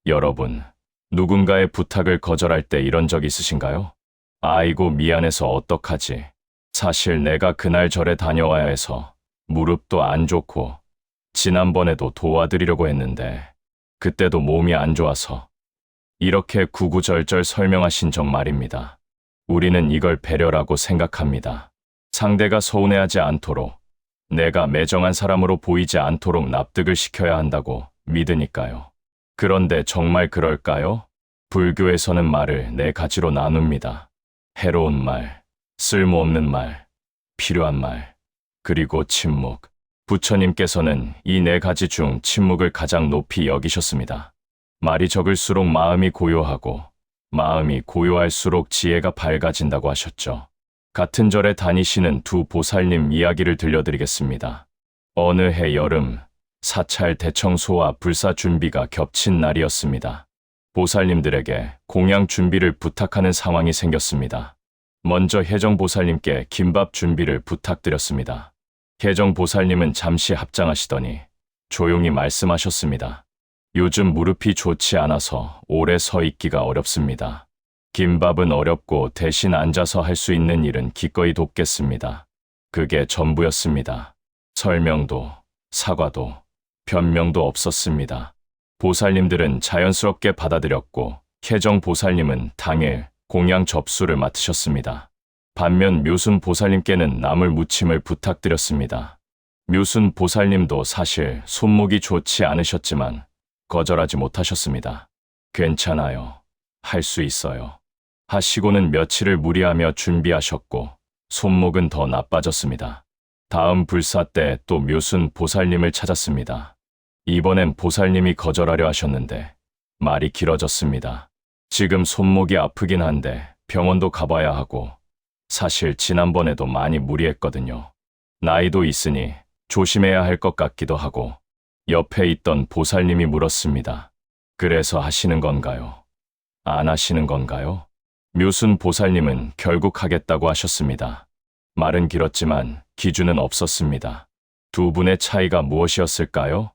여러분, 누군가의 부탁을 거절할 때 이런 적 있으신가요? 아이고, 미안해서 어떡하지. 사실 내가 그날 절에 다녀와야 해서 무릎도 안 좋고 지난번에도 도와드리려고 했는데 그때도 몸이 안 좋아서. 이렇게 구구절절 설명하신 적 말입니다. 우리는 이걸 배려라고 생각합니다. 상대가 서운해하지 않도록, 내가 매정한 사람으로 보이지 않도록 납득을 시켜야 한다고 믿으니까요. 그런데 정말 그럴까요? 불교에서는 말을 네 가지로 나눕니다. 해로운 말, 쓸모없는 말, 필요한 말, 그리고 침묵. 부처님께서는 이 네 가지 중 침묵을 가장 높이 여기셨습니다. 말이 적을수록 마음이 고요하고, 마음이 고요할수록 지혜가 밝아진다고 하셨죠. 같은 절에 다니시는 두 보살님 이야기를 들려드리겠습니다. 어느 해 여름, 사찰 대청소와 불사 준비가 겹친 날이었습니다. 보살님들에게 공양 준비를 부탁하는 상황이 생겼습니다. 먼저 혜정 보살님께 김밥 준비를 부탁드렸습니다. 혜정 보살님은 잠시 합장하시더니 조용히 말씀하셨습니다. 요즘 무릎이 좋지 않아서 오래 서 있기가 어렵습니다. 김밥은 어렵고 대신 앉아서 할 수 있는 일은 기꺼이 돕겠습니다. 그게 전부였습니다. 설명도, 사과도, 변명도 없었습니다. 보살님들은 자연스럽게 받아들였고 혜정 보살님은 당일 공양 접수를 맡으셨습니다. 반면 묘순 보살님께는 나물 무침을 부탁드렸습니다. 묘순 보살님도 사실 손목이 좋지 않으셨지만 거절하지 못하셨습니다. 괜찮아요. 할 수 있어요. 하시고는 며칠을 무리하며 준비하셨고 손목은 더 나빠졌습니다. 다음 불사 때 또 묘순 보살님을 찾았습니다. 이번엔 보살님이 거절하려 하셨는데 말이 길어졌습니다. 지금 손목이 아프긴 한데 병원도 가봐야 하고 사실 지난번에도 많이 무리했거든요. 나이도 있으니 조심해야 할 것 같기도 하고. 옆에 있던 보살님이 물었습니다. 그래서 하시는 건가요? 안 하시는 건가요? 묘순 보살님은 결국 하겠다고 하셨습니다. 말은 길었지만 기준은 없었습니다. 두 분의 차이가 무엇이었을까요?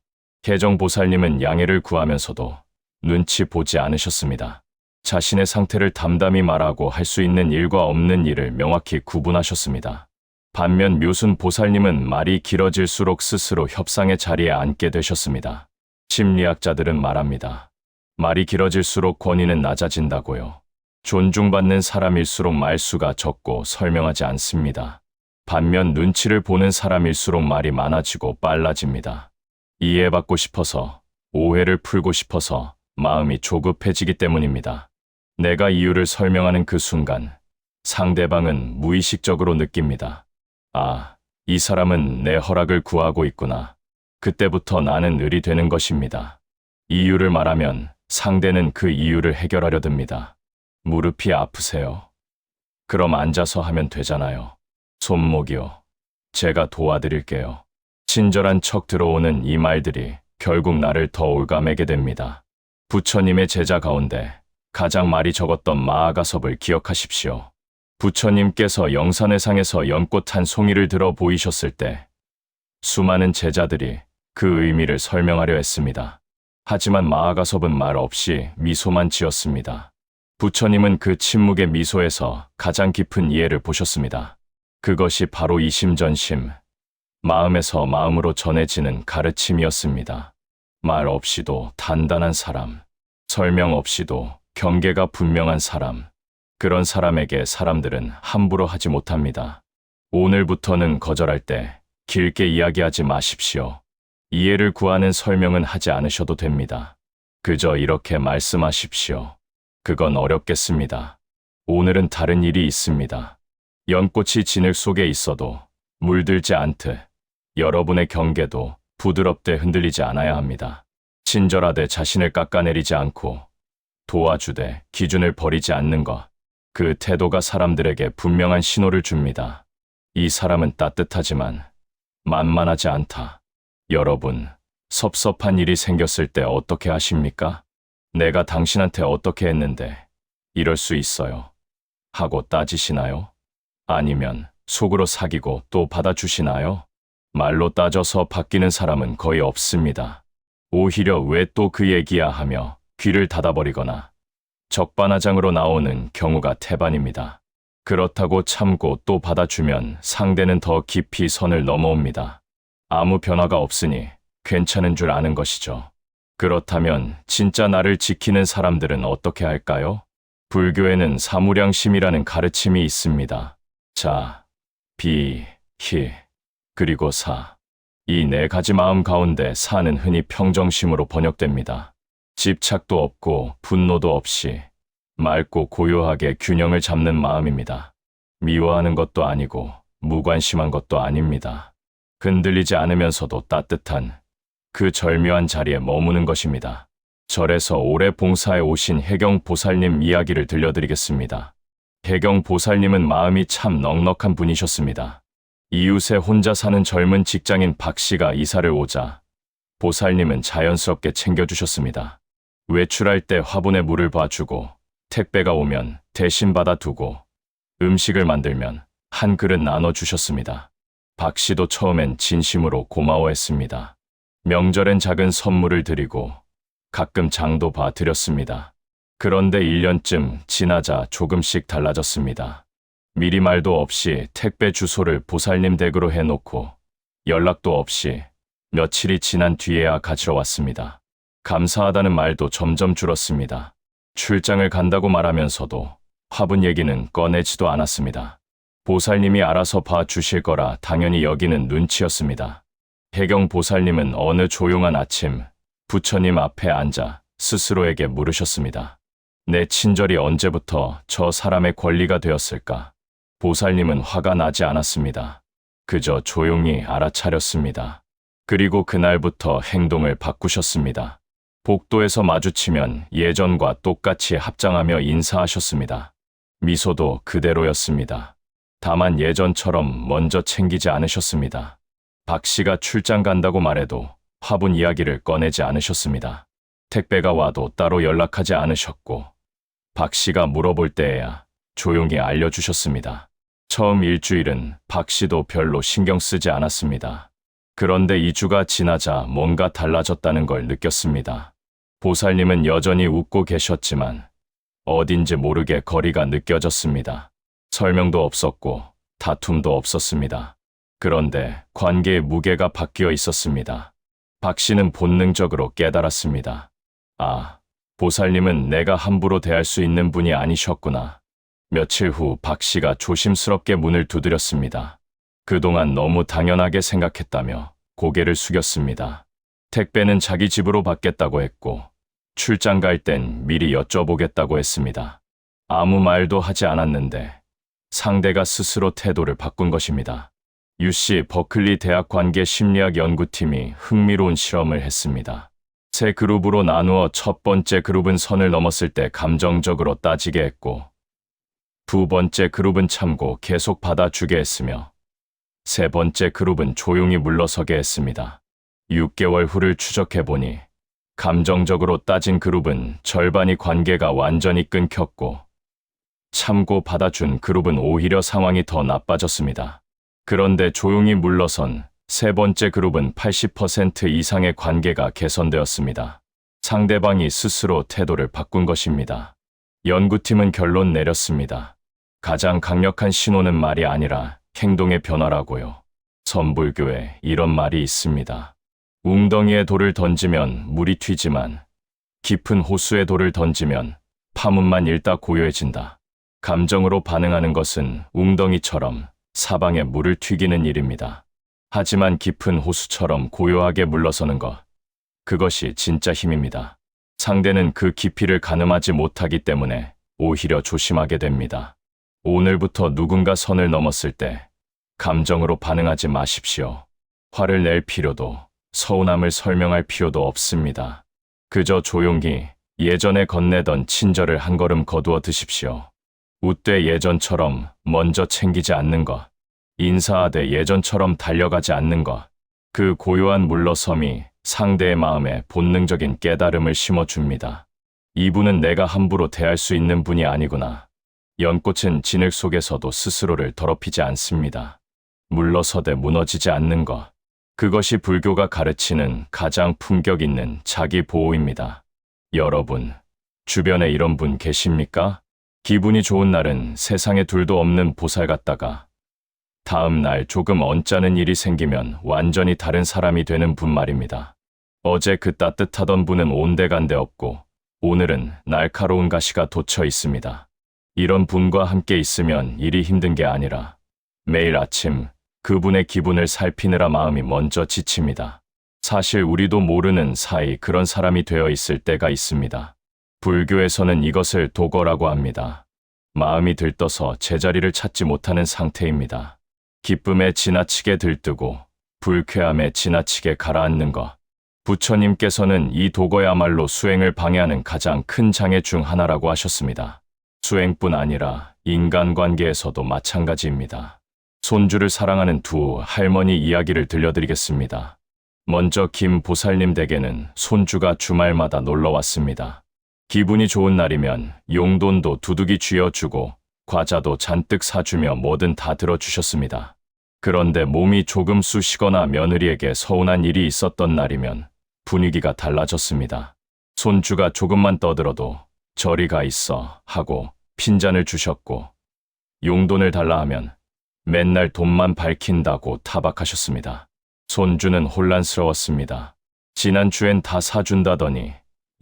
혜정 보살님은 양해를 구하면서도 눈치 보지 않으셨습니다. 자신의 상태를 담담히 말하고 할 수 있는 일과 없는 일을 명확히 구분하셨습니다. 반면 묘순 보살님은 말이 길어질수록 스스로 협상의 자리에 앉게 되셨습니다. 심리학자들은 말합니다. 말이 길어질수록 권위는 낮아진다고요. 존중받는 사람일수록 말수가 적고 설명하지 않습니다. 반면 눈치를 보는 사람일수록 말이 많아지고 빨라집니다. 이해받고 싶어서, 오해를 풀고 싶어서 마음이 조급해지기 때문입니다. 내가 이유를 설명하는 그 순간 상대방은 무의식적으로 느낍니다. 아, 이 사람은 내 허락을 구하고 있구나. 그때부터 나는 을이 되는 것입니다. 이유를 말하면 상대는 그 이유를 해결하려 듭니다. 무릎이 아프세요? 그럼 앉아서 하면 되잖아요. 손목이요. 제가 도와드릴게요. 친절한 척 들어오는 이 말들이 결국 나를 더 올가매게 됩니다. 부처님의 제자 가운데 가장 말이 적었던 마아가섭을 기억하십시오. 부처님께서 영산회상에서 연꽃 한 송이를 들어 보이셨을 때 수많은 제자들이 그 의미를 설명하려 했습니다. 하지만 마아가섭은 말 없이 미소만 지었습니다. 부처님은 그 침묵의 미소에서 가장 깊은 이해를 보셨습니다. 그것이 바로 이심전심, 마음에서 마음으로 전해지는 가르침이었습니다. 말 없이도 단단한 사람, 설명 없이도 경계가 분명한 사람, 그런 사람에게 사람들은 함부로 하지 못합니다. 오늘부터는 거절할 때 길게 이야기하지 마십시오. 이해를 구하는 설명은 하지 않으셔도 됩니다. 그저 이렇게 말씀하십시오. 그건 어렵겠습니다. 오늘은 다른 일이 있습니다. 연꽃이 진흙 속에 있어도 물들지 않듯 여러분의 경계도 부드럽게 흔들리지 않아야 합니다. 친절하되 자신을 깎아내리지 않고 도와주되 기준을 버리지 않는 것. 그 태도가 사람들에게 분명한 신호를 줍니다. 이 사람은 따뜻하지만 만만하지 않다. 여러분, 섭섭한 일이 생겼을 때 어떻게 하십니까? 내가 당신한테 어떻게 했는데 이럴 수 있어요. 하고 따지시나요? 아니면 속으로 사귀고 또 받아주시나요? 말로 따져서 바뀌는 사람은 거의 없습니다. 오히려 왜 또 그 얘기야 하며 귀를 닫아버리거나 적반하장으로 나오는 경우가 태반입니다. 그렇다고 참고 또 받아주면 상대는 더 깊이 선을 넘어옵니다. 아무 변화가 없으니 괜찮은 줄 아는 것이죠. 그렇다면 진짜 나를 지키는 사람들은 어떻게 할까요? 불교에는 사무량심이라는 가르침이 있습니다. 자, 비, 희, 그리고 사. 이 네 가지 마음 가운데 사는 흔히 평정심으로 번역됩니다. 집착도 없고 분노도 없이 맑고 고요하게 균형을 잡는 마음입니다. 미워하는 것도 아니고 무관심한 것도 아닙니다. 흔들리지 않으면서도 따뜻한 그 절묘한 자리에 머무는 것입니다. 절에서 오래 봉사해 오신 해경 보살님 이야기를 들려드리겠습니다. 해경 보살님은 마음이 참 넉넉한 분이셨습니다. 이웃에 혼자 사는 젊은 직장인 박 씨가 이사를 오자 보살님은 자연스럽게 챙겨주셨습니다. 외출할 때 화분에 물을 봐주고 택배가 오면 대신 받아두고 음식을 만들면 한 그릇 나눠주셨습니다. 박 씨도 처음엔 진심으로 고마워했습니다. 명절엔 작은 선물을 드리고 가끔 장도 봐드렸습니다. 그런데 1년쯤 지나자 조금씩 달라졌습니다. 미리 말도 없이 택배 주소를 보살님 댁으로 해놓고 연락도 없이 며칠이 지난 뒤에야 가지러 왔습니다. 감사하다는 말도 점점 줄었습니다. 출장을 간다고 말하면서도 화분 얘기는 꺼내지도 않았습니다. 보살님이 알아서 봐주실 거라 당연히 여기는 눈치였습니다. 해경 보살님은 어느 조용한 아침 부처님 앞에 앉아 스스로에게 물으셨습니다. 내 친절이 언제부터 저 사람의 권리가 되었을까? 보살님은 화가 나지 않았습니다. 그저 조용히 알아차렸습니다. 그리고 그날부터 행동을 바꾸셨습니다. 복도에서 마주치면 예전과 똑같이 합장하며 인사하셨습니다. 미소도 그대로였습니다. 다만 예전처럼 먼저 챙기지 않으셨습니다. 박 씨가 출장 간다고 말해도 화분 이야기를 꺼내지 않으셨습니다. 택배가 와도 따로 연락하지 않으셨고 박 씨가 물어볼 때에야 조용히 알려주셨습니다. 처음 일주일은 박 씨도 별로 신경 쓰지 않았습니다. 그런데 2주가 지나자 뭔가 달라졌다는 걸 느꼈습니다. 보살님은 여전히 웃고 계셨지만 어딘지 모르게 거리가 느껴졌습니다. 설명도 없었고 다툼도 없었습니다. 그런데 관계의 무게가 바뀌어 있었습니다. 박 씨는 본능적으로 깨달았습니다. 아, 보살님은 내가 함부로 대할 수 있는 분이 아니셨구나. 며칠 후 박 씨가 조심스럽게 문을 두드렸습니다. 그동안 너무 당연하게 생각했다며 고개를 숙였습니다. 택배는 자기 집으로 받겠다고 했고 출장 갈 땐 미리 여쭤보겠다고 했습니다. 아무 말도 하지 않았는데 상대가 스스로 태도를 바꾼 것입니다. UC 버클리 대학 관계 심리학 연구팀이 흥미로운 실험을 했습니다. 세 그룹으로 나누어 첫 번째 그룹은 선을 넘었을 때 감정적으로 따지게 했고 두 번째 그룹은 참고 계속 받아주게 했으며 세 번째 그룹은 조용히 물러서게 했습니다. 6개월 후를 추적해보니 감정적으로 따진 그룹은 절반이 관계가 완전히 끊겼고 참고 받아준 그룹은 오히려 상황이 더 나빠졌습니다. 그런데 조용히 물러선 세 번째 그룹은 80% 이상의 관계가 개선되었습니다. 상대방이 스스로 태도를 바꾼 것입니다. 연구팀은 결론 내렸습니다. 가장 강력한 신호는 말이 아니라 행동의 변화라고요. 선불교에 이런 말이 있습니다. 웅덩이에 돌을 던지면 물이 튀지만 깊은 호수에 돌을 던지면 파문만 일다 고요해진다. 감정으로 반응하는 것은 웅덩이처럼 사방에 물을 튀기는 일입니다. 하지만 깊은 호수처럼 고요하게 물러서는 것, 그것이 진짜 힘입니다. 상대는 그 깊이를 가늠하지 못하기 때문에 오히려 조심하게 됩니다. 오늘부터 누군가 선을 넘었을 때 감정으로 반응하지 마십시오. 화를 낼 필요도 서운함을 설명할 필요도 없습니다. 그저 조용히 예전에 건네던 친절을 한 걸음 거두어 드십시오. 웃되 예전처럼 먼저 챙기지 않는 것, 인사하되 예전처럼 달려가지 않는 것, 그 고요한 물러섬이 상대의 마음에 본능적인 깨달음을 심어줍니다. 이분은 내가 함부로 대할 수 있는 분이 아니구나. 연꽃은 진흙 속에서도 스스로를 더럽히지 않습니다. 물러서되 무너지지 않는 것, 그것이 불교가 가르치는 가장 품격 있는 자기 보호입니다. 여러분, 주변에 이런 분 계십니까? 기분이 좋은 날은 세상에 둘도 없는 보살 같다가 다음 날 조금 언짢은 일이 생기면 완전히 다른 사람이 되는 분 말입니다. 어제 그 따뜻하던 분은 온데간데 없고 오늘은 날카로운 가시가 돋쳐 있습니다. 이런 분과 함께 있으면 일이 힘든 게 아니라 매일 아침 그분의 기분을 살피느라 마음이 먼저 지칩니다. 사실 우리도 모르는 사이 그런 사람이 되어 있을 때가 있습니다. 불교에서는 이것을 도거라고 합니다. 마음이 들떠서 제자리를 찾지 못하는 상태입니다. 기쁨에 지나치게 들뜨고 불쾌함에 지나치게 가라앉는 것. 부처님께서는 이 도거야말로 수행을 방해하는 가장 큰 장애 중 하나라고 하셨습니다. 수행뿐 아니라 인간관계에서도 마찬가지입니다. 손주를 사랑하는 두 할머니 이야기를 들려드리겠습니다. 먼저 김 보살님 댁에는 손주가 주말마다 놀러 왔습니다. 기분이 좋은 날이면 용돈도 두둑이 쥐어주고 과자도 잔뜩 사주며 뭐든 다 들어주셨습니다. 그런데 몸이 조금 쑤시거나 며느리에게 서운한 일이 있었던 날이면 분위기가 달라졌습니다. 손주가 조금만 떠들어도 저리 가 있어 하고 핀잔을 주셨고 용돈을 달라 하면 맨날 돈만 밝힌다고 타박하셨습니다. 손주는 혼란스러웠습니다. 지난 주엔 다 사준다더니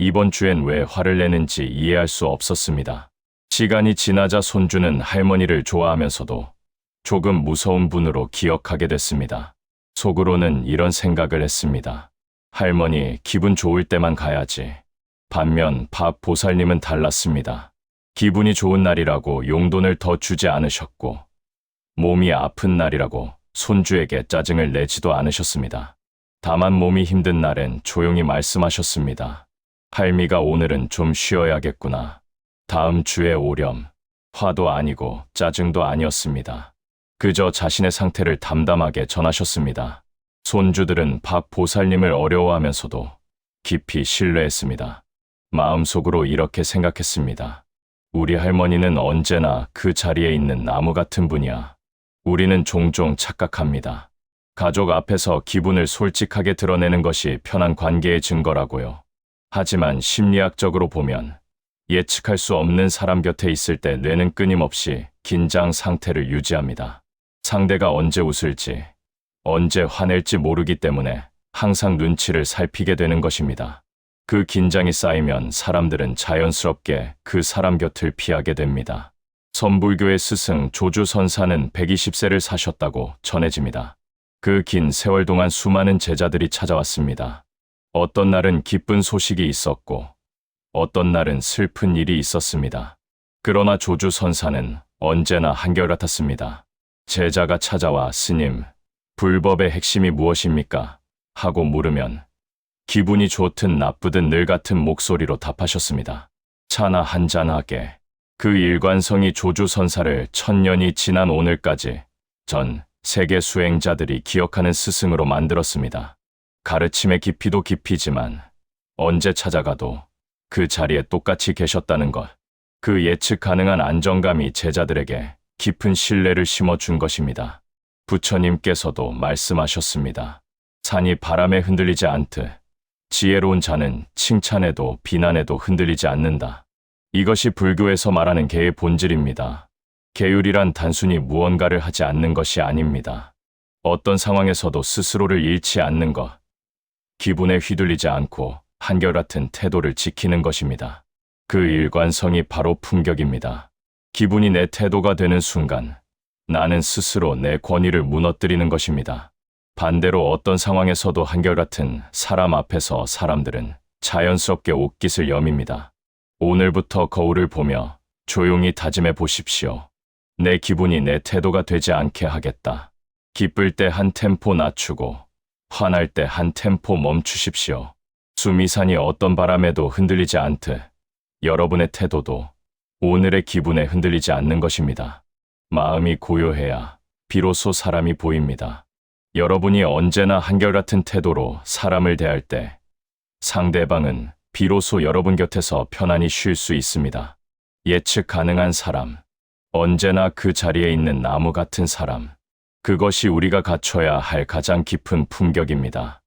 이번 주엔 왜 화를 내는지 이해할 수 없었습니다. 시간이 지나자 손주는 할머니를 좋아하면서도 조금 무서운 분으로 기억하게 됐습니다. 속으로는 이런 생각을 했습니다. 할머니 기분 좋을 때만 가야지. 반면 박 보살님은 달랐습니다. 기분이 좋은 날이라고 용돈을 더 주지 않으셨고 몸이 아픈 날이라고 손주에게 짜증을 내지도 않으셨습니다. 다만 몸이 힘든 날엔 조용히 말씀하셨습니다. 할미가 오늘은 좀 쉬어야겠구나. 다음 주에 오렴. 화도 아니고 짜증도 아니었습니다. 그저 자신의 상태를 담담하게 전하셨습니다. 손주들은 박 보살님을 어려워하면서도 깊이 신뢰했습니다. 마음속으로 이렇게 생각했습니다. 우리 할머니는 언제나 그 자리에 있는 나무 같은 분이야. 우리는 종종 착각합니다. 가족 앞에서 기분을 솔직하게 드러내는 것이 편한 관계의 증거라고요. 하지만 심리학적으로 보면 예측할 수 없는 사람 곁에 있을 때 뇌는 끊임없이 긴장 상태를 유지합니다. 상대가 언제 웃을지, 언제 화낼지 모르기 때문에 항상 눈치를 살피게 되는 것입니다. 그 긴장이 쌓이면 사람들은 자연스럽게 그 사람 곁을 피하게 됩니다. 선불교의 스승 조주선사는 120세를 사셨다고 전해집니다. 그 긴 세월 동안 수많은 제자들이 찾아왔습니다. 어떤 날은 기쁜 소식이 있었고 어떤 날은 슬픈 일이 있었습니다. 그러나 조주선사는 언제나 한결같았습니다. 제자가 찾아와 스님, 불법의 핵심이 무엇입니까? 하고 물으면 기분이 좋든 나쁘든 늘 같은 목소리로 답하셨습니다. 차나 한잔하게. 그 일관성이 조주선사를 1000년이 지난 오늘까지 전 세계 수행자들이 기억하는 스승으로 만들었습니다. 가르침의 깊이도 깊이지만 언제 찾아가도 그 자리에 똑같이 계셨다는 것. 그 예측 가능한 안정감이 제자들에게 깊은 신뢰를 심어준 것입니다. 부처님께서도 말씀하셨습니다. 산이 바람에 흔들리지 않듯 지혜로운 자는 칭찬에도 비난에도 흔들리지 않는다. 이것이 불교에서 말하는 개의 본질입니다. 계율이란 단순히 무언가를 하지 않는 것이 아닙니다. 어떤 상황에서도 스스로를 잃지 않는 것, 기분에 휘둘리지 않고 한결같은 태도를 지키는 것입니다. 그 일관성이 바로 품격입니다. 기분이 내 태도가 되는 순간 나는 스스로 내 권위를 무너뜨리는 것입니다. 반대로 어떤 상황에서도 한결같은 사람 앞에서 사람들은 자연스럽게 옷깃을 여밉니다. 오늘부터 거울을 보며 조용히 다짐해 보십시오. 내 기분이 내 태도가 되지 않게 하겠다. 기쁠 때 한 템포 낮추고 화날 때 한 템포 멈추십시오. 수미산이 어떤 바람에도 흔들리지 않듯 여러분의 태도도 오늘의 기분에 흔들리지 않는 것입니다. 마음이 고요해야 비로소 사람이 보입니다. 여러분이 언제나 한결같은 태도로 사람을 대할 때 상대방은 비로소 여러분 곁에서 편안히 쉴 수 있습니다. 예측 가능한 사람, 언제나 그 자리에 있는 나무 같은 사람, 그것이 우리가 갖춰야 할 가장 깊은 품격입니다.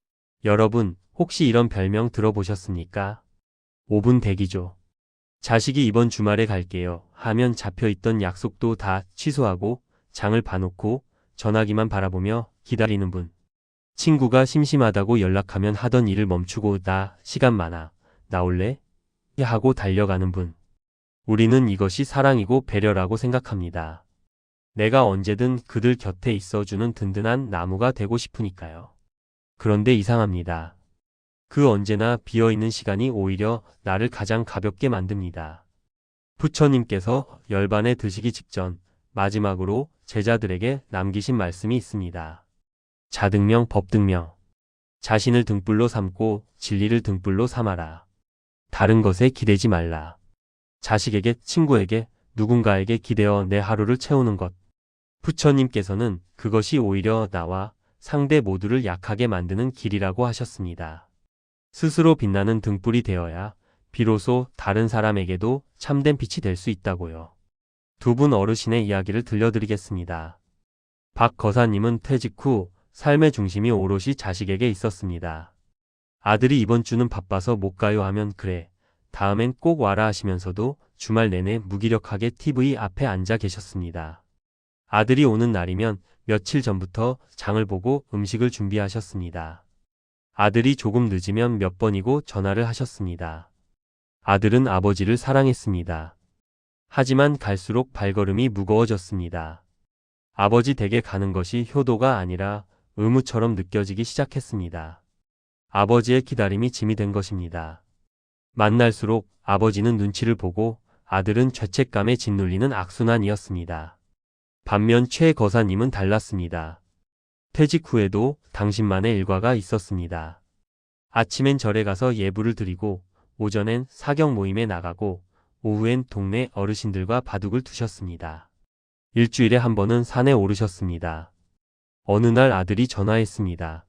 여러분, 혹시 이런 별명 들어보셨습니까? 5분 대기조. 자식이 이번 주말에 갈게요 하면 잡혀있던 약속도 다 취소하고 장을 봐놓고 전화기만 바라보며 기다리는 분. 친구가 심심하다고 연락하면 하던 일을 멈추고 나 시간 많아. 나올래? 하고 달려가는 분. 우리는 이것이 사랑이고 배려라고 생각합니다. 내가 언제든 그들 곁에 있어주는 든든한 나무가 되고 싶으니까요. 그런데 이상합니다. 그 언제나 비어있는 시간이 오히려 나를 가장 가볍게 만듭니다. 부처님께서 열반에 드시기 직전 마지막으로 제자들에게 남기신 말씀이 있습니다. 자등명 법등명. 자신을 등불로 삼고 진리를 등불로 삼아라. 다른 것에 기대지 말라. 자식에게, 친구에게, 누군가에게 기대어 내 하루를 채우는 것. 부처님께서는 그것이 오히려 나와 상대 모두를 약하게 만드는 길이라고 하셨습니다. 스스로 빛나는 등불이 되어야 비로소 다른 사람에게도 참된 빛이 될 수 있다고요. 두 분 어르신의 이야기를 들려드리겠습니다. 박 거사님은 퇴직 후 삶의 중심이 오롯이 자식에게 있었습니다. 아들이 이번 주는 바빠서 못 가요 하면 그래, 다음엔 꼭 와라 하시면서도 주말 내내 무기력하게 TV 앞에 앉아 계셨습니다. 아들이 오는 날이면 며칠 전부터 장을 보고 음식을 준비하셨습니다. 아들이 조금 늦으면 몇 번이고 전화를 하셨습니다. 아들은 아버지를 사랑했습니다. 하지만 갈수록 발걸음이 무거워졌습니다. 아버지 댁에 가는 것이 효도가 아니라 의무처럼 느껴지기 시작했습니다. 아버지의 기다림이 짐이 된 것입니다. 만날수록 아버지는 눈치를 보고 아들은 죄책감에 짓눌리는 악순환이었습니다. 반면 최 거사님은 달랐습니다. 퇴직 후에도 당신만의 일과가 있었습니다. 아침엔 절에 가서 예불을 드리고 오전엔 사경 모임에 나가고 오후엔 동네 어르신들과 바둑을 두셨습니다. 일주일에 한 번은 산에 오르셨습니다. 어느 날 아들이 전화했습니다.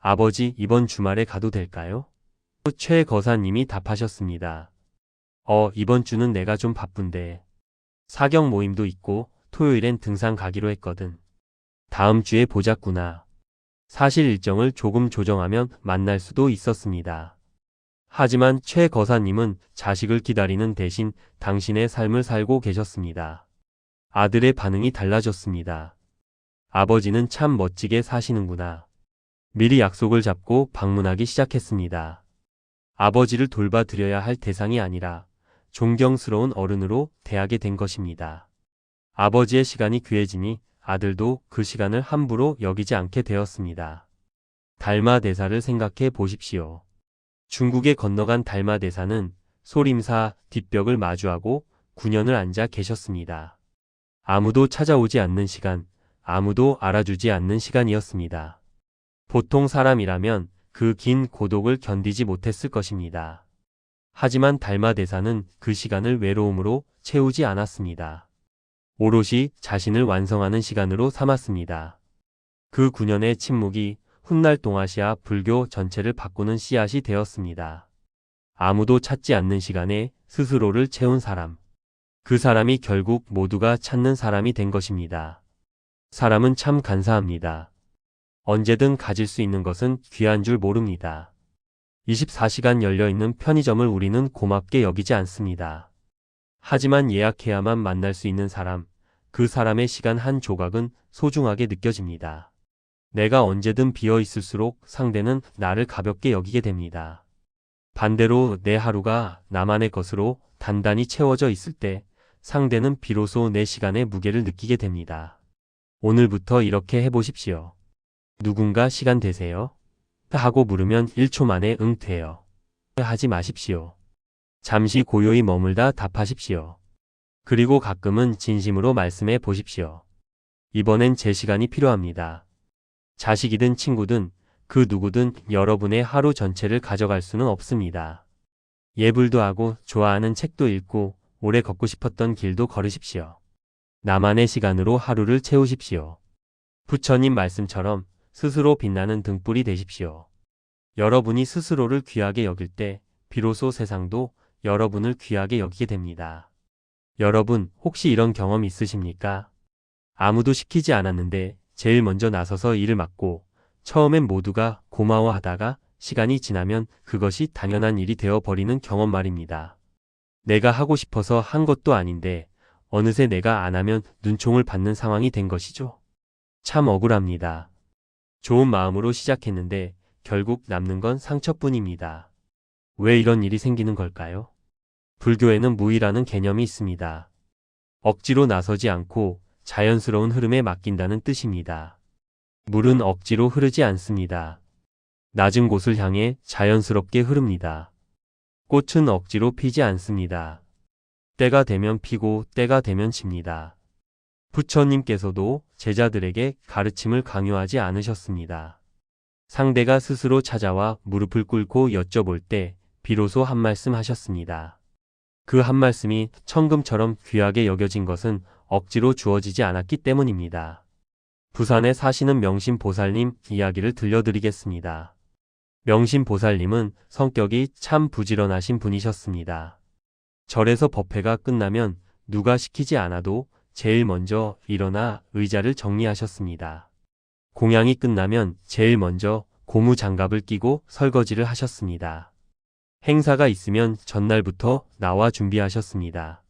아버지, 이번 주말에 가도 될까요? 최 거사님이 답하셨습니다. 이번 주는 내가 좀 바쁜데. 사경 모임도 있고 토요일엔 등산 가기로 했거든. 다음 주에 보자꾸나. 사실 일정을 조금 조정하면 만날 수도 있었습니다. 하지만 최 거사님은 자식을 기다리는 대신 당신의 삶을 살고 계셨습니다. 아들의 반응이 달라졌습니다. 아버지는 참 멋지게 사시는구나. 미리 약속을 잡고 방문하기 시작했습니다. 아버지를 돌봐드려야 할 대상이 아니라 존경스러운 어른으로 대하게 된 것입니다. 아버지의 시간이 귀해지니 아들도 그 시간을 함부로 여기지 않게 되었습니다. 달마 대사를 생각해 보십시오. 중국에 건너간 달마 대사는 소림사 뒷벽을 마주하고 9년을 앉아 계셨습니다. 아무도 찾아오지 않는 시간, 아무도 알아주지 않는 시간이었습니다. 보통 사람이라면 그 긴 고독을 견디지 못했을 것입니다. 하지만 달마 대사는 그 시간을 외로움으로 채우지 않았습니다. 오롯이 자신을 완성하는 시간으로 삼았습니다. 그 9년의 침묵이 훗날 동아시아 불교 전체를 바꾸는 씨앗이 되었습니다. 아무도 찾지 않는 시간에 스스로를 채운 사람. 그 사람이 결국 모두가 찾는 사람이 된 것입니다. 사람은 참 간사합니다. 언제든 가질 수 있는 것은 귀한 줄 모릅니다. 24시간 열려있는 편의점을 우리는 고맙게 여기지 않습니다. 하지만 예약해야만 만날 수 있는 사람, 그 사람의 시간 한 조각은 소중하게 느껴집니다. 내가 언제든 비어 있을수록 상대는 나를 가볍게 여기게 됩니다. 반대로 내 하루가 나만의 것으로 단단히 채워져 있을 때 상대는 비로소 내 시간의 무게를 느끼게 됩니다. 오늘부터 이렇게 해보십시오. 누군가 시간 되세요? 하고 물으면 1초 만에 응 돼요. 하지 마십시오. 잠시 고요히 머물다 답하십시오. 그리고 가끔은 진심으로 말씀해 보십시오. 이번엔 제 시간이 필요합니다. 자식이든 친구든 그 누구든 여러분의 하루 전체를 가져갈 수는 없습니다. 예불도 하고 좋아하는 책도 읽고 오래 걷고 싶었던 길도 걸으십시오. 나만의 시간으로 하루를 채우십시오. 부처님 말씀처럼 스스로 빛나는 등불이 되십시오. 여러분이 스스로를 귀하게 여길 때 비로소 세상도 여러분을 귀하게 여기게 됩니다. 여러분 혹시 이런 경험 있으십니까? 아무도 시키지 않았는데 제일 먼저 나서서 일을 맡고 처음엔 모두가 고마워하다가 시간이 지나면 그것이 당연한 일이 되어버리는 경험 말입니다. 내가 하고 싶어서 한 것도 아닌데 어느새 내가 안 하면 눈총을 받는 상황이 된 것이죠. 참 억울합니다. 좋은 마음으로 시작했는데 결국 남는 건 상처뿐입니다. 왜 이런 일이 생기는 걸까요? 불교에는 무의라는 개념이 있습니다. 억지로 나서지 않고 자연스러운 흐름에 맡긴다는 뜻입니다. 물은 억지로 흐르지 않습니다. 낮은 곳을 향해 자연스럽게 흐릅니다. 꽃은 억지로 피지 않습니다. 때가 되면 피고 때가 되면 집니다. 부처님께서도 제자들에게 가르침을 강요하지 않으셨습니다. 상대가 스스로 찾아와 무릎을 꿇고 여쭤볼 때 비로소 한 말씀 하셨습니다. 그 한 말씀이 천금처럼 귀하게 여겨진 것은 억지로 주어지지 않았기 때문입니다. 부산에 사시는 명심보살님 이야기를 들려드리겠습니다. 명심보살님은 성격이 참 부지런하신 분이셨습니다. 절에서 법회가 끝나면 누가 시키지 않아도 제일 먼저 일어나 의자를 정리하셨습니다. 공양이 끝나면 제일 먼저 고무장갑을 끼고 설거지를 하셨습니다. 행사가 있으면 전날부터 나와 준비하셨습니다.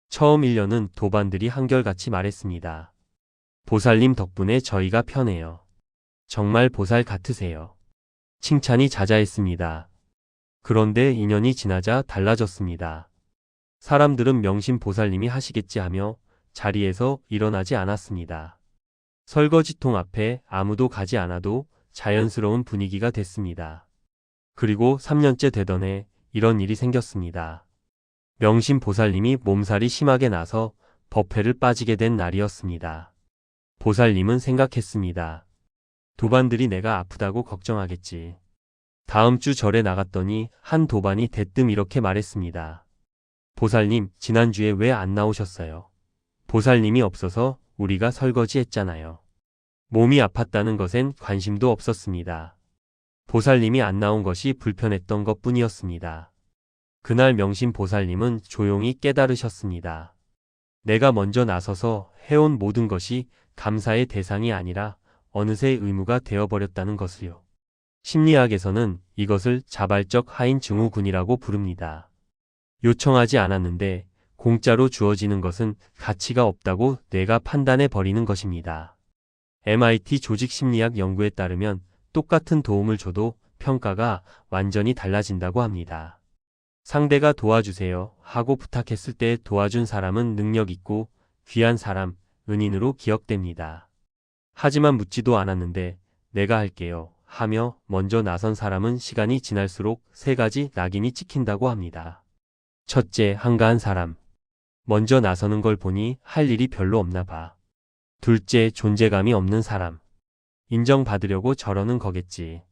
처음 1년은 도반들이 한결같이 말했습니다. 보살님 덕분에 저희가 편해요. 정말 보살 같으세요. 칭찬이 자자했습니다. 그런데 2년이 지나자 달라졌습니다. 사람들은 명심보살님이 하시겠지 하며 자리에서 일어나지 않았습니다. 설거지통 앞에 아무도 가지 않아도 자연스러운 분위기가 됐습니다. 그리고 3년째 되던 해 이런 일이 생겼습니다. 명심보살님이 몸살이 심하게 나서 법회를 빠지게 된 날이었습니다. 보살님은 생각했습니다. 도반들이 내가 아프다고 걱정하겠지. 다음 주 절에 나갔더니 한 도반이 대뜸 이렇게 말했습니다. 보살님, 지난주에 왜 안 나오셨어요? 보살님이 없어서 우리가 설거지했잖아요. 몸이 아팠다는 것엔 관심도 없었습니다. 보살님이 안 나온 것이 불편했던 것뿐이었습니다. 그날 명심보살님은 조용히 깨달으셨습니다. 내가 먼저 나서서 해온 모든 것이 감사의 대상이 아니라 어느새 의무가 되어버렸다는 것을요. 심리학에서는 이것을 자발적 하인 증후군이라고 부릅니다. 요청하지 않았는데 공짜로 주어지는 것은 가치가 없다고 뇌가 판단해 버리는 것입니다. MIT 조직심리학 연구에 따르면 똑같은 도움을 줘도 평가가 완전히 달라진다고 합니다. 상대가 도와주세요 하고 부탁했을 때 도와준 사람은 능력 있고 귀한 사람, 은인으로 기억됩니다. 하지만 묻지도 않았는데 내가 할게요 하며 먼저 나선 사람은 시간이 지날수록 3가지 낙인이 찍힌다고 합니다. 첫째, 한가한 사람. 먼저 나서는 걸 보니 할 일이 별로 없나 봐. 둘째, 존재감이 없는 사람. 인정받으려고 저러는 거겠지.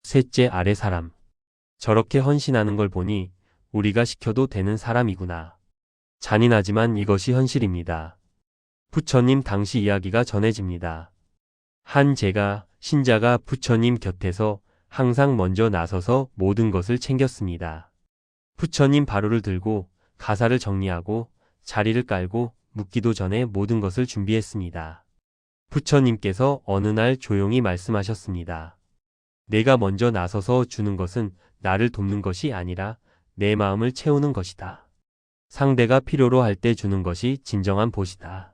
셋째, 아래 사람. 저렇게 헌신하는 걸 보니 우리가 시켜도 되는 사람이구나. 잔인하지만 이것이 현실입니다. 부처님 당시 이야기가 전해집니다. 한 제가 신자가 부처님 곁에서 항상 먼저 나서서 모든 것을 챙겼습니다. 부처님 바로를 들고 가사를 정리하고 자리를 깔고 묻기도 전에 모든 것을 준비했습니다. 부처님께서 어느 날 조용히 말씀하셨습니다. 내가 먼저 나서서 주는 것은 나를 돕는 것이 아니라 내 마음을 채우는 것이다. 상대가 필요로 할 때 주는 것이 진정한 보시다.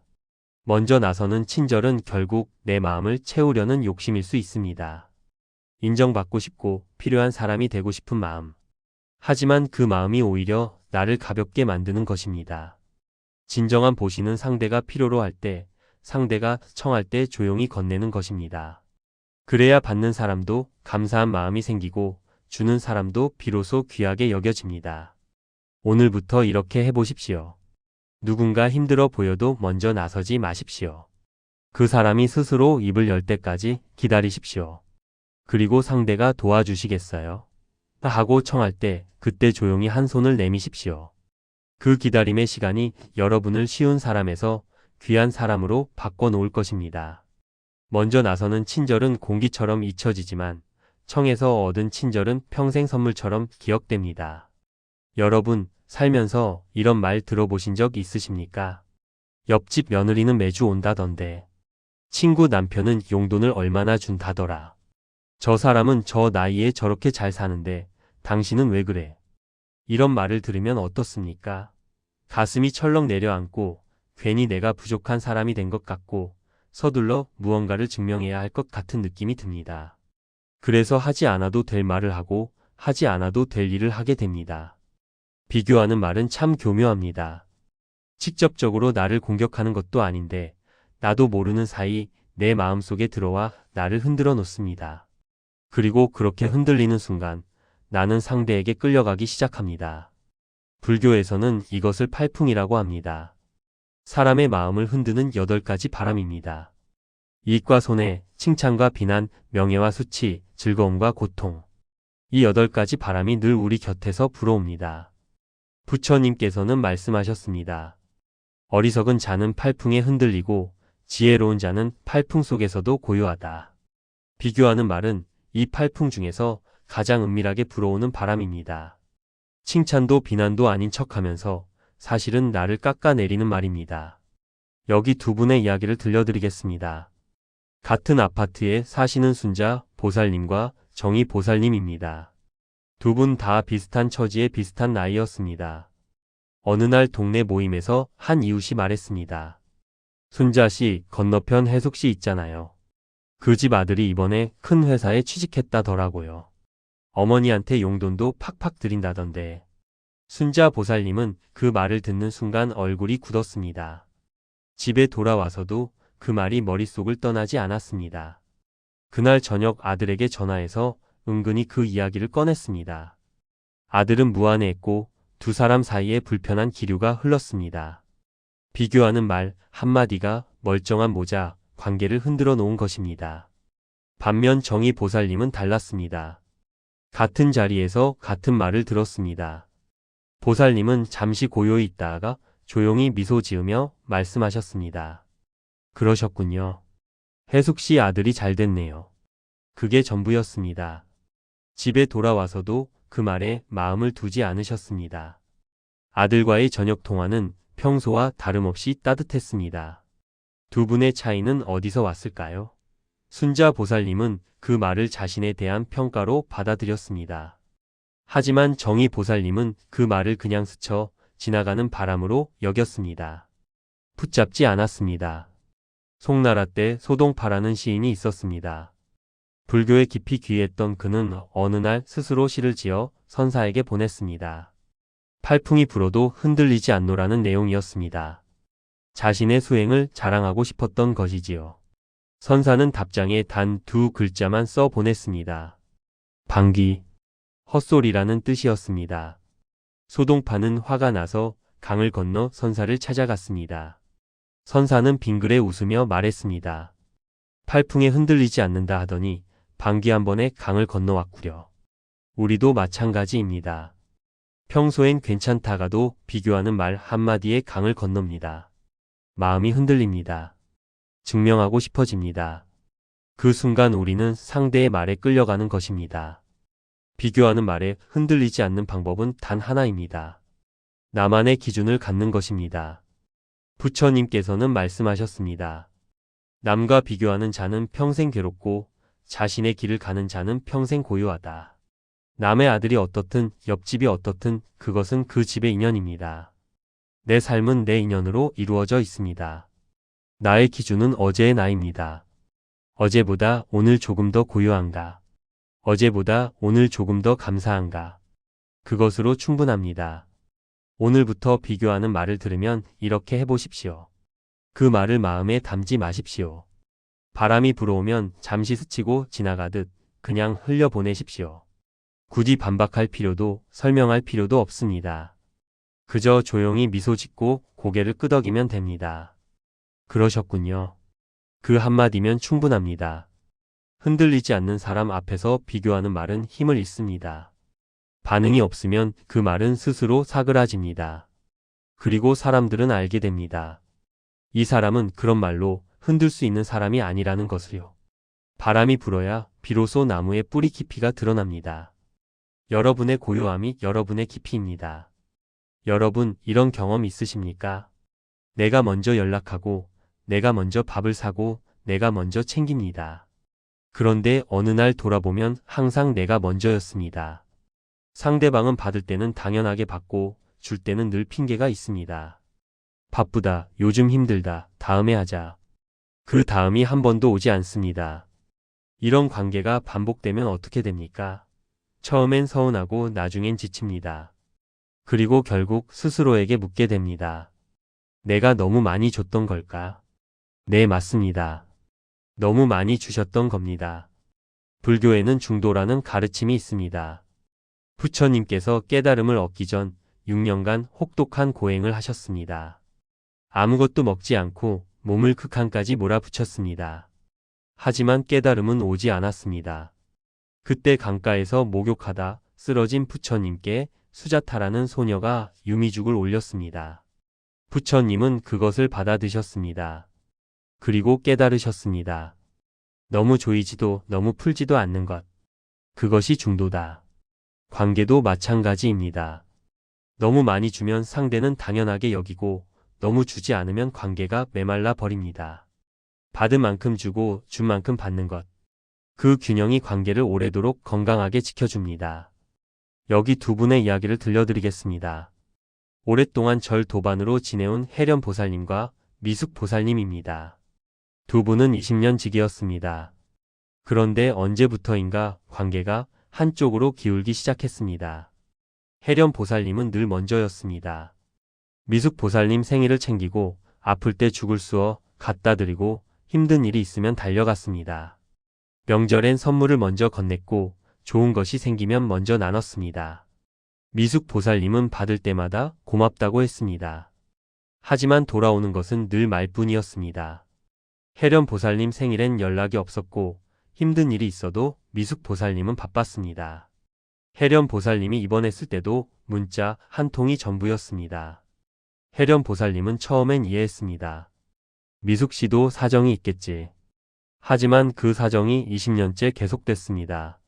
먼저 나서는 친절은 결국 내 마음을 채우려는 욕심일 수 있습니다. 인정받고 싶고 필요한 사람이 되고 싶은 마음. 하지만 그 마음이 오히려 나를 가볍게 만드는 것입니다. 진정한 보시는 상대가 필요로 할 때, 상대가 청할 때 조용히 건네는 것입니다. 그래야 받는 사람도 감사한 마음이 생기고 주는 사람도 비로소 귀하게 여겨집니다. 오늘부터 이렇게 해보십시오. 누군가 힘들어 보여도 먼저 나서지 마십시오. 그 사람이 스스로 입을 열 때까지 기다리십시오. 그리고 상대가 도와주시겠어요? 하고 청할 때 그때 조용히 한 손을 내미십시오. 그 기다림의 시간이 여러분을 쉬운 사람에서 귀한 사람으로 바꿔놓을 것입니다. 먼저 나서는 친절은 공기처럼 잊혀지지만 청에서 얻은 친절은 평생 선물처럼 기억됩니다. 여러분, 살면서 이런 말 들어보신 적 있으십니까? 옆집 며느리는 매주 온다던데. 친구 남편은 용돈을 얼마나 준다더라. 저 사람은 저 나이에 저렇게 잘 사는데 당신은 왜 그래? 이런 말을 들으면 어떻습니까? 가슴이 철렁 내려앉고 괜히 내가 부족한 사람이 된 것 같고 서둘러 무언가를 증명해야 할 것 같은 느낌이 듭니다. 그래서 하지 않아도 될 말을 하고 하지 않아도 될 일을 하게 됩니다. 비교하는 말은 참 교묘합니다. 직접적으로 나를 공격하는 것도 아닌데 나도 모르는 사이 내 마음속에 들어와 나를 흔들어 놓습니다. 그리고 그렇게 흔들리는 순간 나는 상대에게 끌려가기 시작합니다. 불교에서는 이것을 팔풍이라고 합니다. 사람의 마음을 흔드는 8가지 바람입니다. 이익과 손해, 칭찬과 비난, 명예와 수치, 즐거움과 고통. 이 8가지 바람이 늘 우리 곁에서 불어옵니다. 부처님께서는 말씀하셨습니다. 어리석은 자는 팔풍에 흔들리고 지혜로운 자는 팔풍 속에서도 고요하다. 비교하는 말은 이 팔풍 중에서 가장 은밀하게 불어오는 바람입니다. 칭찬도 비난도 아닌 척하면서 사실은 나를 깎아내리는 말입니다. 여기 두 분의 이야기를 들려드리겠습니다. 같은 아파트에 사시는 순자 보살님과 정의 보살님입니다. 두 분 다 비슷한 처지에 비슷한 나이였습니다. 어느 날 동네 모임에서 한 이웃이 말했습니다. 순자씨, 건너편 해숙씨 있잖아요. 그 집 아들이 이번에 큰 회사에 취직했다더라고요. 어머니한테 용돈도 팍팍 드린다던데. 순자 보살님은 그 말을 듣는 순간 얼굴이 굳었습니다. 집에 돌아와서도 그 말이 머릿속을 떠나지 않았습니다. 그날 저녁 아들에게 전화해서 은근히 그 이야기를 꺼냈습니다. 아들은 무안해했고 두 사람 사이에 불편한 기류가 흘렀습니다. 비교하는 말 한마디가 멀쩡한 모자, 관계를 흔들어 놓은 것입니다. 반면 정의 보살님은 달랐습니다. 같은 자리에서 같은 말을 들었습니다. 보살님은 잠시 고요히 있다가 조용히 미소 지으며 말씀하셨습니다. 그러셨군요. 해숙씨 아들이 잘 됐네요. 그게 전부였습니다. 집에 돌아와서도 그 말에 마음을 두지 않으셨습니다. 아들과의 저녁 통화는 평소와 다름없이 따뜻했습니다. 두 분의 차이는 어디서 왔을까요? 순자 보살님은 그 말을 자신에 대한 평가로 받아들였습니다. 하지만 정의 보살님은 그 말을 그냥 스쳐 지나가는 바람으로 여겼습니다. 붙잡지 않았습니다. 송나라 때 소동파라는 시인이 있었습니다. 불교에 깊이 귀했던 그는 어느 날 스스로 시를 지어 선사에게 보냈습니다. 팔풍이 불어도 흔들리지 않노라는 내용이었습니다. 자신의 수행을 자랑하고 싶었던 것이지요. 선사는 답장에 단 2글자만 써 보냈습니다. 방귀. 헛소리라는 뜻이었습니다. 소동파는 화가 나서 강을 건너 선사를 찾아갔습니다. 선사는 빙그레 웃으며 말했습니다. 팔풍에 흔들리지 않는다 하더니 방귀 한 번에 강을 건너왔구려. 우리도 마찬가지입니다. 평소엔 괜찮다가도 비교하는 말 한마디에 강을 건넙니다. 마음이 흔들립니다. 증명하고 싶어집니다. 그 순간 우리는 상대의 말에 끌려가는 것입니다. 비교하는 말에 흔들리지 않는 방법은 단 하나입니다. 나만의 기준을 갖는 것입니다. 부처님께서는 말씀하셨습니다. 남과 비교하는 자는 평생 괴롭고 자신의 길을 가는 자는 평생 고요하다. 남의 아들이 어떻든 옆집이 어떻든 그것은 그 집의 인연입니다. 내 삶은 내 인연으로 이루어져 있습니다. 나의 기준은 어제의 나입니다. 어제보다 오늘 조금 더 고요한가? 어제보다 오늘 조금 더 감사한가? 그것으로 충분합니다. 오늘부터 비교하는 말을 들으면 이렇게 해보십시오. 그 말을 마음에 담지 마십시오. 바람이 불어오면 잠시 스치고 지나가듯 그냥 흘려보내십시오. 굳이 반박할 필요도 설명할 필요도 없습니다. 그저 조용히 미소 짓고 고개를 끄덕이면 됩니다. 그러셨군요. 그 한마디면 충분합니다. 흔들리지 않는 사람 앞에서 비교하는 말은 힘을 잃습니다. 반응이 없으면 그 말은 스스로 사그라집니다. 그리고 사람들은 알게 됩니다. 이 사람은 그런 말로 흔들 수 있는 사람이 아니라는 것을요. 바람이 불어야 비로소 나무의 뿌리 깊이가 드러납니다. 여러분의 고요함이 여러분의 깊이입니다. 여러분 이런 경험 있으십니까? 내가 먼저 연락하고 내가 먼저 밥을 사고 내가 먼저 챙깁니다. 그런데 어느 날 돌아보면 항상 내가 먼저였습니다. 상대방은 받을 때는 당연하게 받고 줄 때는 늘 핑계가 있습니다. 바쁘다, 요즘 힘들다, 다음에 하자. 그 다음이 한 번도 오지 않습니다. 이런 관계가 반복되면 어떻게 됩니까? 처음엔 서운하고 나중엔 지칩니다. 그리고 결국 스스로에게 묻게 됩니다. 내가 너무 많이 줬던 걸까? 네, 맞습니다. 너무 많이 주셨던 겁니다. 불교에는 중도라는 가르침이 있습니다. 부처님께서 깨달음을 얻기 전 6년간 혹독한 고행을 하셨습니다. 아무것도 먹지 않고 몸을 극한까지 몰아붙였습니다. 하지만 깨달음은 오지 않았습니다. 그때 강가에서 목욕하다 쓰러진 부처님께 수자타라는 소녀가 유미죽을 올렸습니다. 부처님은 그것을 받아 드셨습니다. 그리고 깨달으셨습니다. 너무 조이지도 너무 풀지도 않는 것. 그것이 중도다. 관계도 마찬가지입니다. 너무 많이 주면 상대는 당연하게 여기고 너무 주지 않으면 관계가 메말라 버립니다. 받은 만큼 주고 준 만큼 받는 것. 그 균형이 관계를 오래도록 건강하게 지켜줍니다. 여기 두 분의 이야기를 들려드리겠습니다. 오랫동안 절 도반으로 지내온 해련 보살님과 미숙 보살님입니다. 두 분은 20년 지기였습니다. 그런데 언제부터인가 관계가 한쪽으로 기울기 시작했습니다. 해련 보살님은 늘 먼저였습니다. 미숙 보살님 생일을 챙기고 아플 때 죽을 쑤어 갖다 드리고 힘든 일이 있으면 달려갔습니다. 명절엔 선물을 먼저 건넸고 좋은 것이 생기면 먼저 나눴습니다. 미숙 보살님은 받을 때마다 고맙다고 했습니다. 하지만 돌아오는 것은 늘 말뿐이었습니다. 해련 보살님 생일엔 연락이 없었고 힘든 일이 있어도 미숙 보살님은 바빴습니다. 해련 보살님이 입원했을 때도 문자 한 통이 전부였습니다. 해련 보살님은 처음엔 이해했습니다. 미숙 씨도 사정이 있겠지. 하지만 그 사정이 20년째 계속됐습니다.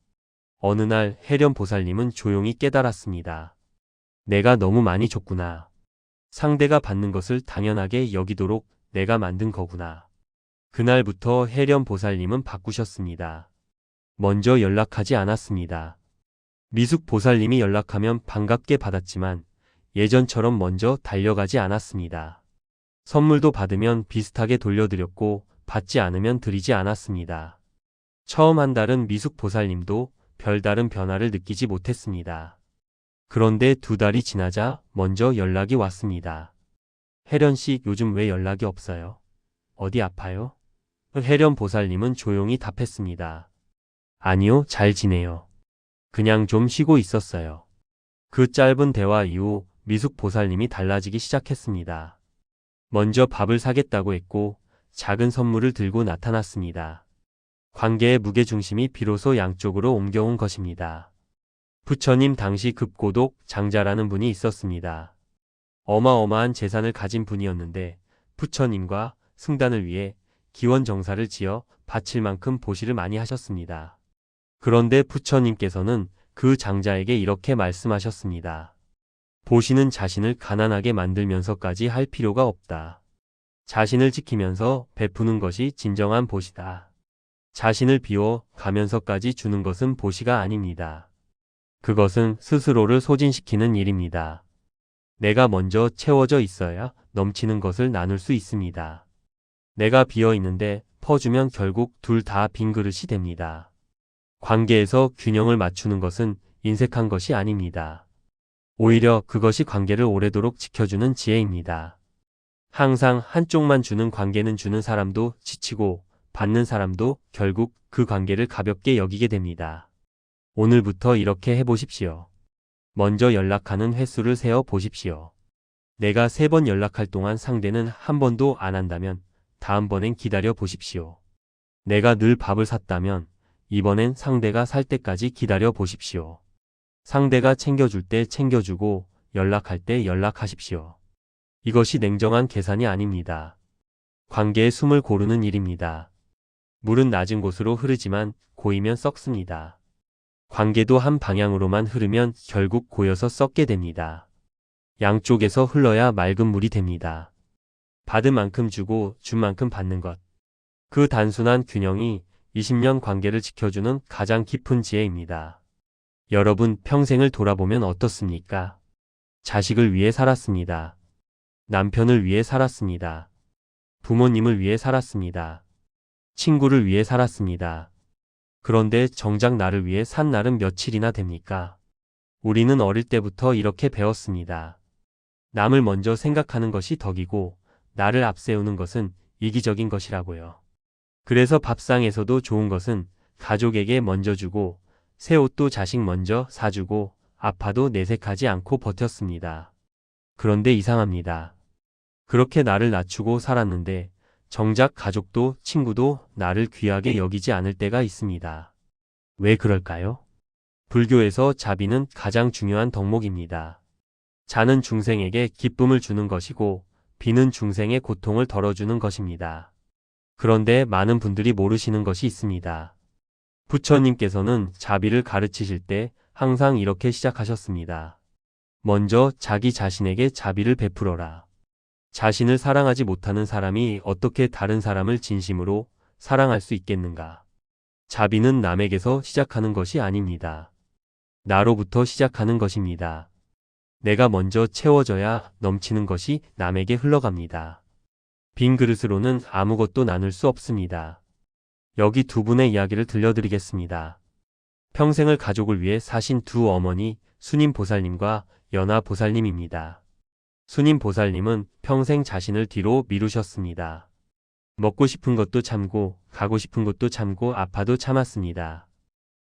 어느 날 해련 보살님은 조용히 깨달았습니다. 내가 너무 많이 줬구나. 상대가 받는 것을 당연하게 여기도록 내가 만든 거구나. 그날부터 해련 보살님은 바꾸셨습니다. 먼저 연락하지 않았습니다. 미숙 보살님이 연락하면 반갑게 받았지만 예전처럼 먼저 달려가지 않았습니다. 선물도 받으면 비슷하게 돌려드렸고 받지 않으면 드리지 않았습니다. 처음 한 달은 미숙 보살님도 별다른 변화를 느끼지 못했습니다. 그런데 2달이 지나자 먼저 연락이 왔습니다. 해련 씨, 요즘 왜 연락이 없어요? 어디 아파요? 해련 보살님은 조용히 답했습니다. 아니요, 잘 지내요. 그냥 좀 쉬고 있었어요. 그 짧은 대화 이후 미숙 보살님이 달라지기 시작했습니다. 먼저 밥을 사겠다고 했고 작은 선물을 들고 나타났습니다. 관계의 무게중심이 비로소 양쪽으로 옮겨온 것입니다. 부처님 당시 급고독 장자라는 분이 있었습니다. 어마어마한 재산을 가진 분이었는데 부처님과 승단을 위해 기원정사를 지어 바칠 만큼 보시를 많이 하셨습니다. 그런데 부처님께서는 그 장자에게 이렇게 말씀하셨습니다. 보시는 자신을 가난하게 만들면서까지 할 필요가 없다. 자신을 지키면서 베푸는 것이 진정한 보시다. 자신을 비워 가면서까지 주는 것은 보시가 아닙니다. 그것은 스스로를 소진시키는 일입니다. 내가 먼저 채워져 있어야 넘치는 것을 나눌 수 있습니다. 내가 비어 있는데 퍼주면 결국 둘 다 빈 그릇이 됩니다. 관계에서 균형을 맞추는 것은 인색한 것이 아닙니다. 오히려 그것이 관계를 오래도록 지켜주는 지혜입니다. 항상 한쪽만 주는 관계는 주는 사람도 지치고 받는 사람도 결국 그 관계를 가볍게 여기게 됩니다. 오늘부터 이렇게 해보십시오. 먼저 연락하는 횟수를 세어 보십시오. 내가 3번 연락할 동안 상대는 한 번도 안 한다면 다음번엔 기다려 보십시오. 내가 늘 밥을 샀다면 이번엔 상대가 살 때까지 기다려 보십시오. 상대가 챙겨줄 때 챙겨주고 연락할 때 연락하십시오. 이것이 냉정한 계산이 아닙니다. 관계의 숨을 고르는 일입니다. 물은 낮은 곳으로 흐르지만 고이면 썩습니다. 관계도 한 방향으로만 흐르면 결국 고여서 썩게 됩니다. 양쪽에서 흘러야 맑은 물이 됩니다. 받은 만큼 주고 준 만큼 받는 것. 그 단순한 균형이 20년 관계를 지켜주는 가장 깊은 지혜입니다. 여러분 평생을 돌아보면 어떻습니까? 자식을 위해 살았습니다. 남편을 위해 살았습니다. 부모님을 위해 살았습니다. 친구를 위해 살았습니다. 그런데 정작 나를 위해 산 날은 며칠이나 됩니까? 우리는 어릴 때부터 이렇게 배웠습니다. 남을 먼저 생각하는 것이 덕이고 나를 앞세우는 것은 이기적인 것이라고요. 그래서 밥상에서도 좋은 것은 가족에게 먼저 주고 새 옷도 자식 먼저 사주고 아파도 내색하지 않고 버텼습니다. 그런데 이상합니다. 그렇게 나를 낮추고 살았는데 정작 가족도 친구도 나를 귀하게 여기지 않을 때가 있습니다. 왜 그럴까요? 불교에서 자비는 가장 중요한 덕목입니다. 자는 중생에게 기쁨을 주는 것이고 비는 중생의 고통을 덜어주는 것입니다. 그런데 많은 분들이 모르시는 것이 있습니다. 부처님께서는 자비를 가르치실 때 항상 이렇게 시작하셨습니다. 먼저 자기 자신에게 자비를 베풀어라. 자신을 사랑하지 못하는 사람이 어떻게 다른 사람을 진심으로 사랑할 수 있겠는가? 자비는 남에게서 시작하는 것이 아닙니다. 나로부터 시작하는 것입니다. 내가 먼저 채워져야 넘치는 것이 남에게 흘러갑니다. 빈 그릇으로는 아무것도 나눌 수 없습니다. 여기 두 분의 이야기를 들려드리겠습니다. 평생을 가족을 위해 사신 두 어머니 수님 보살님과 연화 보살님입니다. 수님 보살님은 평생 자신을 뒤로 미루셨습니다. 먹고 싶은 것도 참고 가고 싶은 곳도 참고 아파도 참았습니다.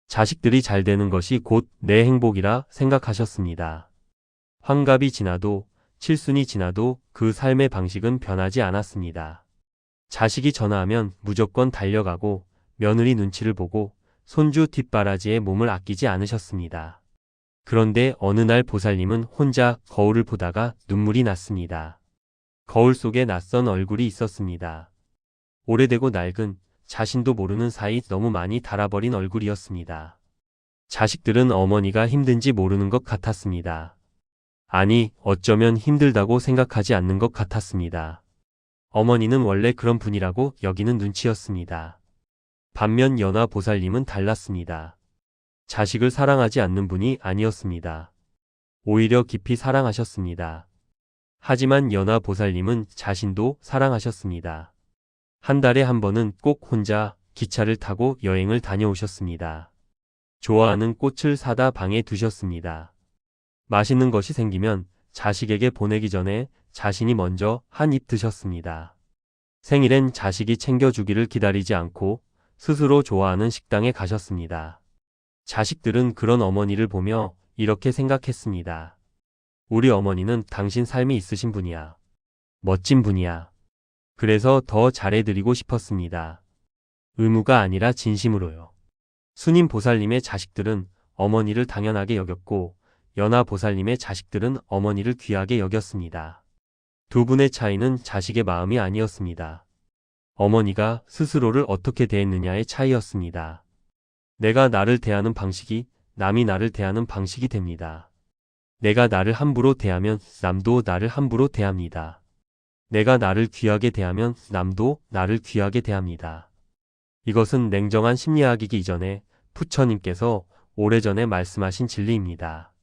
자식들이 잘 되는 것이 곧 내 행복이라 생각하셨습니다. 환갑이 지나도 칠순이 지나도 그 삶의 방식은 변하지 않았습니다. 자식이 전화하면 무조건 달려가고 며느리 눈치를 보고 손주 뒷바라지에 몸을 아끼지 않으셨습니다. 그런데 어느 날 보살님은 혼자 거울을 보다가 눈물이 났습니다. 거울 속에 낯선 얼굴이 있었습니다. 오래되고 낡은 자신도 모르는 사이 너무 많이 닳아버린 얼굴이었습니다. 자식들은 어머니가 힘든지 모르는 것 같았습니다. 아니, 어쩌면 힘들다고 생각하지 않는 것 같았습니다. 어머니는 원래 그런 분이라고 여기는 눈치였습니다. 반면 연화 보살님은 달랐습니다. 자식을 사랑하지 않는 분이 아니었습니다. 오히려 깊이 사랑하셨습니다. 하지만 연화 보살님은 자신도 사랑하셨습니다. 한 달에 한 번은 꼭 혼자 기차를 타고 여행을 다녀오셨습니다. 좋아하는 꽃을 사다 방에 두셨습니다. 맛있는 것이 생기면 자식에게 보내기 전에 자신이 먼저 한 입 드셨습니다. 생일엔 자식이 챙겨주기를 기다리지 않고 스스로 좋아하는 식당에 가셨습니다. 자식들은 그런 어머니를 보며 이렇게 생각했습니다. 우리 어머니는 당신 삶이 있으신 분이야. 멋진 분이야. 그래서 더 잘해드리고 싶었습니다. 의무가 아니라 진심으로요. 수님 보살님의 자식들은 어머니를 당연하게 여겼고 연화 보살님의 자식들은 어머니를 귀하게 여겼습니다. 두 분의 차이는 자식의 마음이 아니었습니다. 어머니가 스스로를 어떻게 대했느냐의 차이였습니다. 내가 나를 대하는 방식이 남이 나를 대하는 방식이 됩니다. 내가 나를 함부로 대하면 남도 나를 함부로 대합니다. 내가 나를 귀하게 대하면 남도 나를 귀하게 대합니다. 이것은 냉정한 심리학이기 이전에 부처님께서 오래전에 말씀하신 진리입니다.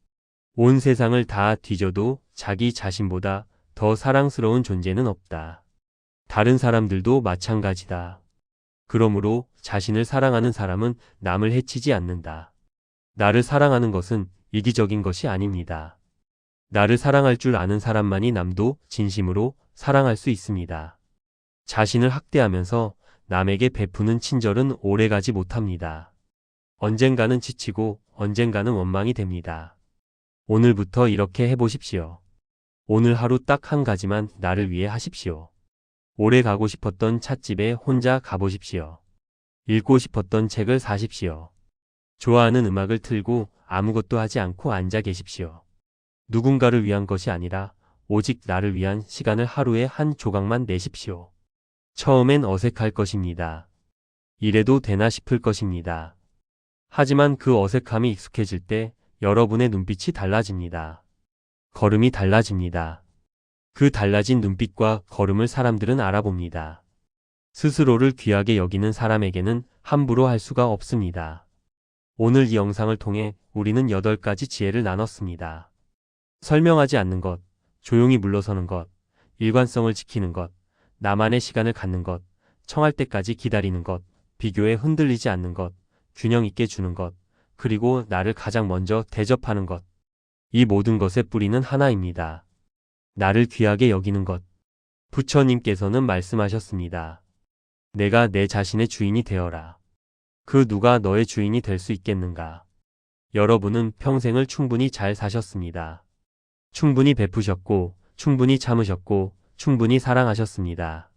온 세상을 다 뒤져도 자기 자신보다 더 사랑스러운 존재는 없다. 다른 사람들도 마찬가지다. 그러므로 자신을 사랑하는 사람은 남을 해치지 않는다. 나를 사랑하는 것은 이기적인 것이 아닙니다. 나를 사랑할 줄 아는 사람만이 남도 진심으로 사랑할 수 있습니다. 자신을 학대하면서 남에게 베푸는 친절은 오래가지 못합니다. 언젠가는 지치고 언젠가는 원망이 됩니다. 오늘부터 이렇게 해보십시오. 오늘 하루 딱 한 가지만 나를 위해 하십시오. 오래 가고 싶었던 찻집에 혼자 가보십시오. 읽고 싶었던 책을 사십시오. 좋아하는 음악을 틀고 아무것도 하지 않고 앉아 계십시오. 누군가를 위한 것이 아니라 오직 나를 위한 시간을 하루에 한 조각만 내십시오. 처음엔 어색할 것입니다. 이래도 되나 싶을 것입니다. 하지만 그 어색함이 익숙해질 때 여러분의 눈빛이 달라집니다. 걸음이 달라집니다. 그 달라진 눈빛과 걸음을 사람들은 알아봅니다. 스스로를 귀하게 여기는 사람에게는 함부로 할 수가 없습니다. 오늘 이 영상을 통해 우리는 8가지 지혜를 나눴습니다. 설명하지 않는 것, 조용히 물러서는 것, 일관성을 지키는 것, 나만의 시간을 갖는 것, 청할 때까지 기다리는 것, 비교에 흔들리지 않는 것, 균형 있게 주는 것, 그리고 나를 가장 먼저 대접하는 것. 이 모든 것의 뿌리는 하나입니다. 나를 귀하게 여기는 것. 부처님께서는 말씀하셨습니다. 내가 내 자신의 주인이 되어라. 그 누가 너의 주인이 될 수 있겠는가? 여러분은 평생을 충분히 잘 사셨습니다. 충분히 베푸셨고, 충분히 참으셨고, 충분히 사랑하셨습니다.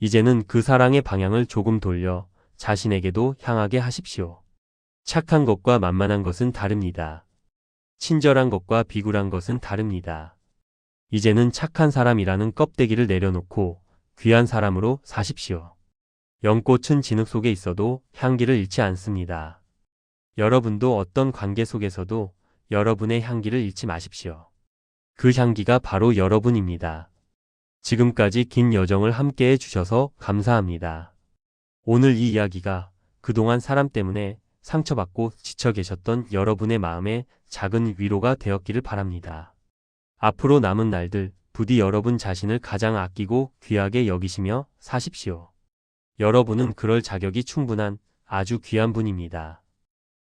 이제는 그 사랑의 방향을 조금 돌려 자신에게도 향하게 하십시오. 착한 것과 만만한 것은 다릅니다. 친절한 것과 비굴한 것은 다릅니다. 이제는 착한 사람이라는 껍데기를 내려놓고 귀한 사람으로 사십시오. 연꽃은 진흙 속에 있어도 향기를 잃지 않습니다. 여러분도 어떤 관계 속에서도 여러분의 향기를 잃지 마십시오. 그 향기가 바로 여러분입니다. 지금까지 긴 여정을 함께 해주셔서 감사합니다. 오늘 이 이야기가 그동안 사람 때문에 상처받고 지쳐 계셨던 여러분의 마음에 작은 위로가 되었기를 바랍니다. 앞으로 남은 날들 부디 여러분 자신을 가장 아끼고 귀하게 여기시며 사십시오. 여러분은 그럴 자격이 충분한 아주 귀한 분입니다.